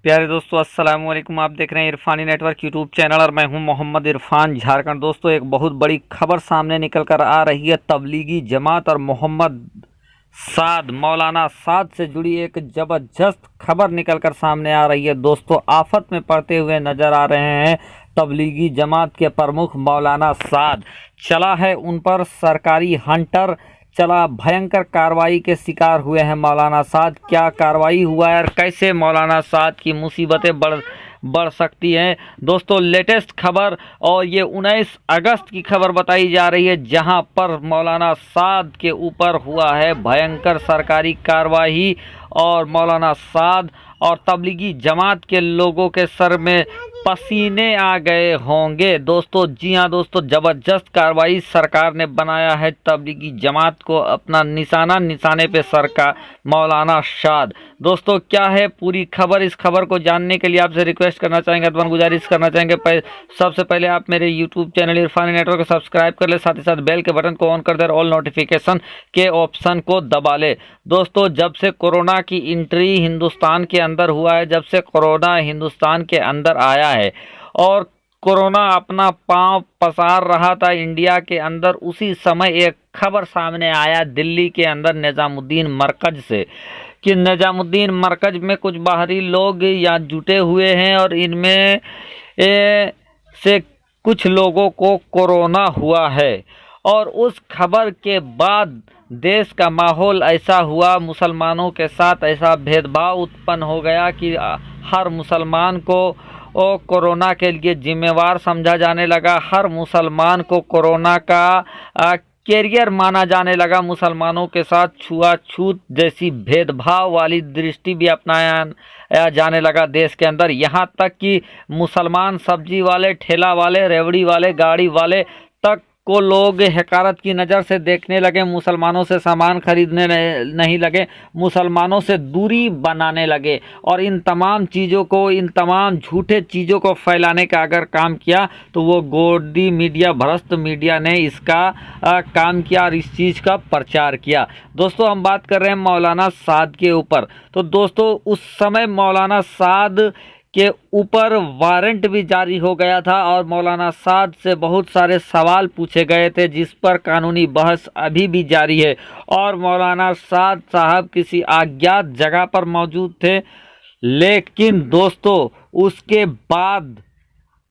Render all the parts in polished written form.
प्यारे दोस्तों, अस्सलाम वालेकुम। आप देख रहे हैं इरफानी नेटवर्क यूट्यूब चैनल और मैं हूं मोहम्मद इरफान झारखंड। दोस्तों, एक बहुत बड़ी खबर सामने निकल कर आ रही है। तबलीगी जमात और मोहम्मद साद, मौलाना साद से जुड़ी एक ज़बरदस्त खबर निकल कर सामने आ रही है। दोस्तों, आफत में पड़ते हुए नजर आ रहे हैं तबलीगी जमात के प्रमुख मौलाना साद। चला है उन पर सरकारी हंटर, चला भयंकर कार्रवाई के शिकार हुए हैं मौलाना साद। क्या कार्रवाई हुआ है और कैसे मौलाना साद की मुसीबतें बढ़ सकती हैं। दोस्तों, लेटेस्ट खबर और ये 19 अगस्त की खबर बताई जा रही है, जहां पर मौलाना साद के ऊपर हुआ है भयंकर सरकारी कार्रवाई और मौलाना साद और तबलीगी जमात के लोगों के सर में पसीने आ गए होंगे। दोस्तों, जी हाँ दोस्तों, ज़बरदस्त कार्रवाई सरकार ने बनाया है तबलीगी जमात को अपना निशाने पे सर का मौलाना साद। दोस्तों, क्या है पूरी खबर, इस खबर को जानने के लिए आपसे रिक्वेस्ट करना चाहेंगे अथवा गुजारिश करना चाहेंगे, सबसे पहले आप मेरे यूट्यूब चैनल इरफानी नेटवर्क को सब्सक्राइब कर ले, साथ ही साथ बेल के बटन को ऑन कर दे और ऑल नोटिफिकेशन के ऑप्शन को दबा ले। दोस्तों, जब से कोरोना की एंट्री हिंदुस्तान के अंदर हुआ है, जब से कोरोना हिंदुस्तान के अंदर आया है और कोरोना अपना पांव पसार रहा था इंडिया के अंदर, उसी समय एक खबर सामने आया दिल्ली के अंदर निजामुद्दीन मरकज से कि निजामुद्दीन मरकज में कुछ बाहरी लोग यहाँ जुटे हुए हैं और इनमें से कुछ लोगों को कोरोना हुआ है। और उस खबर के बाद देश का माहौल ऐसा हुआ, मुसलमानों के साथ ऐसा भेदभाव उत्पन्न हो गया कि हर मुसलमान को कोरोना के लिए जिम्मेवार समझा जाने लगा। हर मुसलमान को कोरोना का कैरियर माना जाने लगा। मुसलमानों के साथ छुआछूत जैसी भेदभाव वाली दृष्टि भी अपनाया जाने लगा देश के अंदर। यहाँ तक कि मुसलमान सब्जी वाले, ठेला वाले, रेवड़ी वाले, गाड़ी वाले तक को लोग हकारत की नज़र से देखने लगे, मुसलमानों से सामान खरीदने नहीं लगे, मुसलमानों से दूरी बनाने लगे। और इन तमाम चीज़ों को, इन तमाम झूठे चीज़ों को फैलाने का अगर काम किया तो वो गोदी मीडिया, भ्रष्ट मीडिया ने इसका काम किया और इस चीज़ का प्रचार किया। दोस्तों, हम बात कर रहे हैं मौलाना साद के ऊपर। तो दोस्तों, उस समय मौलाना साद के ऊपर वारंट भी जारी हो गया था और मौलाना साद से बहुत सारे सवाल पूछे गए थे, जिस पर कानूनी बहस अभी भी जारी है। और मौलाना साद साहब किसी अज्ञात जगह पर मौजूद थे, लेकिन दोस्तों उसके बाद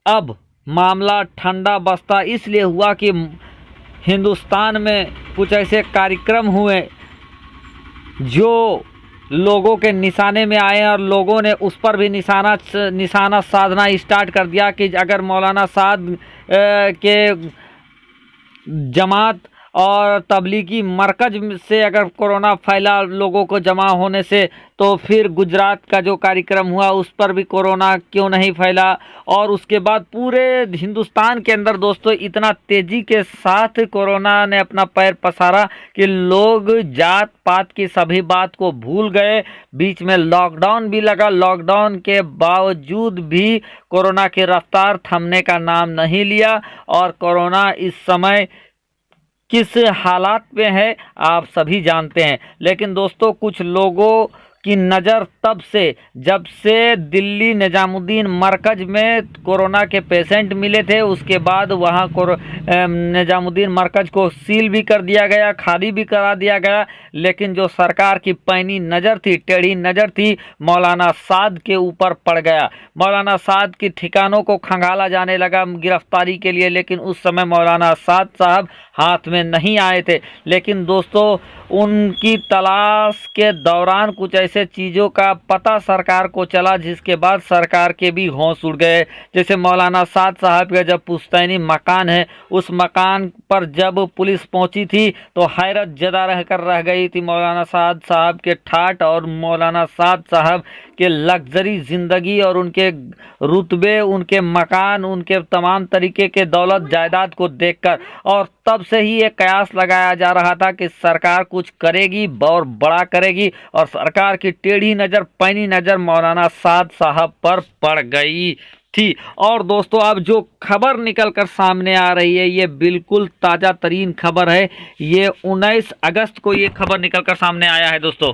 अब मामला ठंडा बस्ता इसलिए हुआ कि हिंदुस्तान में कुछ ऐसे कार्यक्रम हुए जो लोगों के निशाने में आए और लोगों ने उस पर भी निशाना साधना स्टार्ट कर दिया कि अगर मौलाना साद के जमात और तबलीगी मरकज से अगर कोरोना फैला लोगों को जमा होने से, तो फिर गुजरात का जो कार्यक्रम हुआ उस पर भी कोरोना क्यों नहीं फैला। और उसके बाद पूरे हिंदुस्तान के अंदर दोस्तों इतना तेज़ी के साथ कोरोना ने अपना पैर पसारा कि लोग जात पात की सभी बात को भूल गए। बीच में लॉकडाउन भी लगा, लॉकडाउन के बावजूद भी कोरोना की रफ्तार थमने का नाम नहीं लिया। और कोरोना इस समय किस हालात में है आप सभी जानते हैं। लेकिन दोस्तों, कुछ लोगों की नज़र तब से, जब से दिल्ली निजामुद्दीन मरकज में कोरोना के पेशेंट मिले थे, उसके बाद वहाँ निजामुद्दीन मरकज को सील भी कर दिया गया, खाली भी करा दिया गया। लेकिन जो सरकार की पैनी नज़र थी, टेढ़ी नज़र थी, मौलाना साद के ऊपर पड़ गया। मौलाना साद के ठिकानों को खंगाला जाने लगा गिरफ्तारी के लिए, लेकिन उस समय मौलाना साद साहब हाथ में नहीं आए थे। लेकिन दोस्तों, उनकी तलाश के दौरान कुछ ऐसे चीज़ों का पता सरकार को चला, जिसके बाद सरकार के भी होश उड़ गए। जैसे मौलाना साद साहब का जब पुश्तैनी मकान है, उस मकान पर जब पुलिस पहुंची थी तो हैरत जदा रह गई थी मौलाना साद साहब के ठाठ और मौलाना साद साहब के लग्जरी ज़िंदगी और उनके रुतबे, उनके मकान, उनके तमाम तरीके के दौलत जायदाद को देखकर। और तब से ही एक कयास लगाया जा रहा था कि सरकार कुछ करेगी और बड़ा करेगी, और सरकार की टेढ़ी नज़र, पैनी नज़र मौलाना साद साहब पर पड़ गई थी। और दोस्तों, अब जो खबर निकल कर सामने आ रही है, ये बिल्कुल ताज़ा तरीन खबर है। ये 19 अगस्त को ये खबर निकल कर सामने आया है दोस्तों।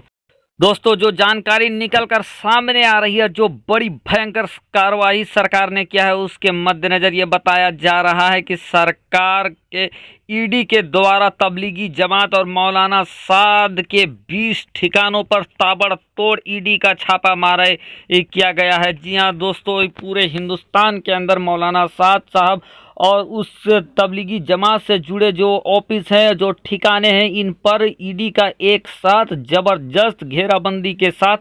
दोस्तों जो जानकारी निकल कर सामने आ रही है, जो बड़ी भयंकर कार्रवाई सरकार ने किया है, उसके मद्देनजर ये बताया जा रहा है कि सरकार के ईडी के द्वारा तबलीगी जमात और मौलाना साद के 20 ठिकानों पर ताबड़तोड़ ईडी का छापा मारा किया गया है। जी हाँ दोस्तों, पूरे हिंदुस्तान के अंदर मौलाना साद साहब और उस तबलीगी जमात से जुड़े जो ऑफिस हैं, जो ठिकाने हैं, इन पर ईडी का एक साथ ज़बरदस्त घेराबंदी के साथ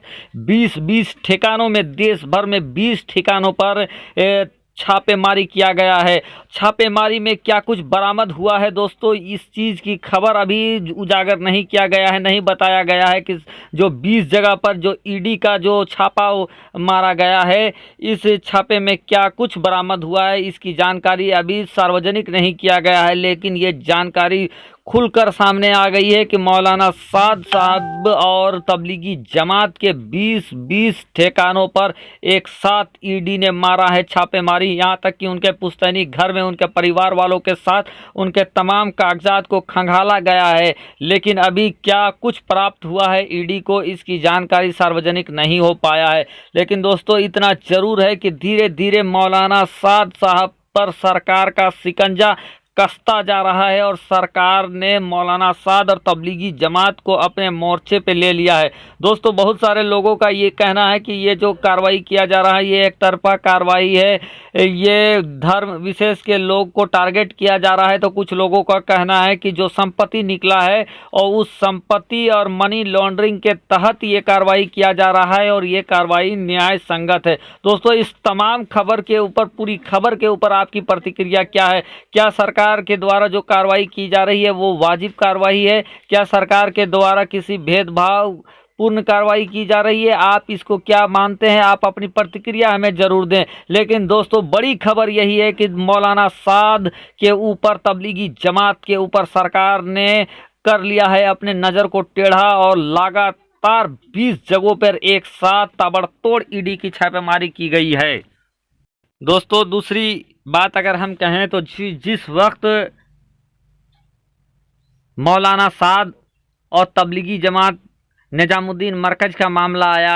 20 ठिकानों में, देश भर में 20 ठिकानों पर छापेमारी किया गया है। छापेमारी में क्या कुछ बरामद हुआ है दोस्तों, इस चीज़ की खबर अभी उजागर नहीं किया गया है, नहीं बताया गया है कि जो 20 जगह पर जो ईडी का जो छापा मारा गया है, इस छापे में क्या कुछ बरामद हुआ है, इसकी जानकारी अभी सार्वजनिक नहीं किया गया है। लेकिन ये जानकारी खुलकर सामने आ गई है कि मौलाना साद साहब और तबलीगी जमात के 20 ठिकानों पर एक साथ ईडी ने मारा है छापेमारी। यहाँ तक कि उनके पुश्तैनी घर में उनके परिवार वालों के साथ उनके तमाम कागजात को खंगाला गया है। लेकिन अभी क्या कुछ प्राप्त हुआ है ईडी को, इसकी जानकारी सार्वजनिक नहीं हो पाया है। लेकिन दोस्तों इतना जरूर है कि धीरे धीरे मौलाना साद साहब पर सरकार का शिकंजा कसता जा रहा है और सरकार ने मौलाना साद और तबलीगी जमात को अपने मोर्चे पे ले लिया है। दोस्तों बहुत सारे लोगों का ये कहना है कि ये जो कार्रवाई किया जा रहा है, ये एक तरफा कार्रवाई है, ये धर्म विशेष के लोग को टारगेट किया जा रहा है। तो कुछ लोगों का कहना है कि जो संपत्ति निकला है और उस संपत्ति और मनी लॉन्ड्रिंग के तहत ये कार्रवाई किया जा रहा है और ये कार्रवाई न्याय संगत है। दोस्तों इस तमाम खबर के ऊपर, पूरी खबर के ऊपर आपकी प्रतिक्रिया क्या है? क्या सरकार के द्वारा जो कार्रवाई की जा रही है वो वाजिब कार्रवाई है? क्या सरकार के द्वारा किसी भेदभाव पूर्ण कार्रवाई की जा रही है? आप इसको क्या मानते हैं? आप अपनी प्रतिक्रिया हमें जरूर दें। लेकिन दोस्तों बड़ी खबर यही है कि मौलाना साद के ऊपर, तबलीगी जमात के ऊपर सरकार ने कर लिया है अपने नज़र को टेढ़ा और लगातार 20 जगहों पर एक साथ ताबड़तोड़ ईडी की छापेमारी की गई है। दोस्तों दूसरी बात अगर हम कहें तो जिस वक्त मौलाना साद और तबलीगी जमात निजामुद्दीन मरकज़ का मामला आया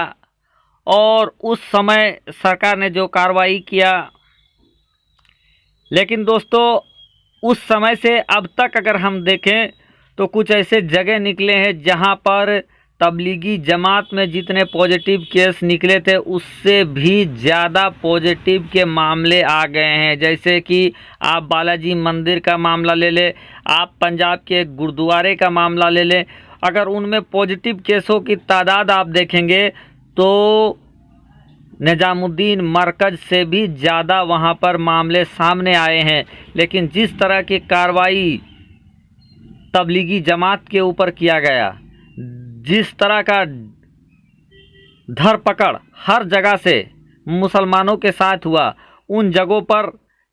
और उस समय सरकार ने जो कार्रवाई किया, लेकिन दोस्तों उस समय से अब तक अगर हम देखें तो कुछ ऐसे जगह निकले हैं जहां पर तबलीगी जमात में जितने पॉजिटिव केस निकले थे उससे भी ज़्यादा पॉजिटिव के मामले आ गए हैं। जैसे कि आप बालाजी मंदिर का मामला ले लें, आप पंजाब के गुरुद्वारे का मामला ले लें, अगर उनमें पॉजिटिव केसों की तादाद आप देखेंगे तो निजामुद्दीन मरकज़ से भी ज़्यादा वहां पर मामले सामने आए हैं। लेकिन जिस तरह की कार्रवाई तबलीगी जमात के ऊपर किया गया, जिस तरह का धरपकड़ हर जगह से मुसलमानों के साथ हुआ, उन जगहों पर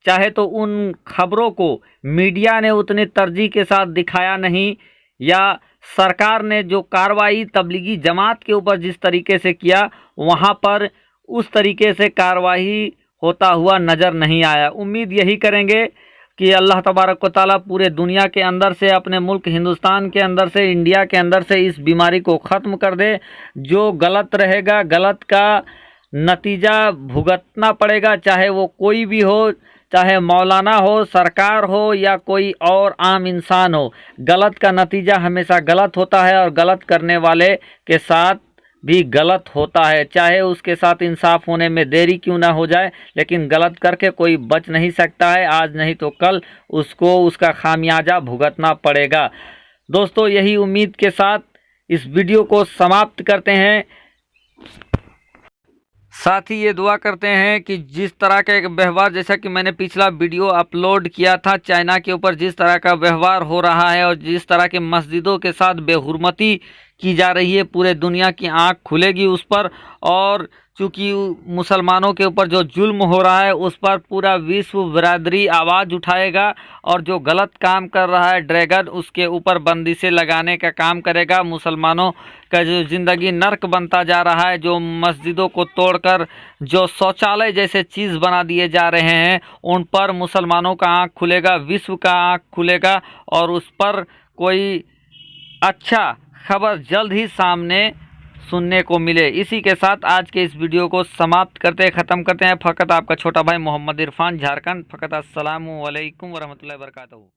चाहे तो उन खबरों को मीडिया ने उतने तरजीह के साथ दिखाया नहीं, या सरकार ने जो कार्रवाई तबलीगी जमात के ऊपर जिस तरीके से किया वहाँ पर उस तरीके से कार्रवाई होता हुआ नज़र नहीं आया। उम्मीद यही करेंगे कि अल्लाह तबारक व तआला पूरे दुनिया के अंदर से, अपने मुल्क हिंदुस्तान के अंदर से, इंडिया के अंदर से इस बीमारी को ख़त्म कर दे। जो गलत रहेगा गलत का नतीजा भुगतना पड़ेगा, चाहे वो कोई भी हो, चाहे मौलाना हो, सरकार हो या कोई और आम इंसान हो। गलत का नतीजा हमेशा गलत होता है और गलत करने वाले के साथ भी गलत होता है, चाहे उसके साथ इंसाफ होने में देरी क्यों ना हो जाए। लेकिन गलत करके कोई बच नहीं सकता है, आज नहीं तो कल उसको उसका खामियाजा भुगतना पड़ेगा। दोस्तों यही उम्मीद के साथ इस वीडियो को समाप्त करते हैं। साथ ही ये दुआ करते हैं कि जिस तरह का एक व्यवहार, जैसा कि मैंने पिछला वीडियो अपलोड किया था चाइना के ऊपर, जिस तरह का व्यवहार हो रहा है और जिस तरह के मस्जिदों के साथ बेहुरमती की जा रही है, पूरे दुनिया की आंख खुलेगी उस पर। और चूँकि मुसलमानों के ऊपर जो जुल्म हो रहा है उस पर पूरा विश्व बिरादरी आवाज़ उठाएगा और जो गलत काम कर रहा है ड्रैगन, उसके ऊपर बंदिशें लगाने का काम करेगा। मुसलमानों का जो ज़िंदगी नर्क बनता जा रहा है, जो मस्जिदों को तोड़कर जो शौचालय जैसे चीज़ बना दिए जा रहे हैं, उन पर मुसलमानों का आँख खुलेगा, विश्व का आँख खुलेगा और उस पर कोई अच्छा खबर जल्द ही सामने सुनने को मिले। इसी के साथ आज के इस वीडियो को समाप्त करते ख़त्म करते हैं। फ़कत आपका छोटा भाई मोहम्मद इरफान, झारखंड। फ़कत अस्सलामु अलैकुम वरहमतुल्लाहि वबरकातुहू।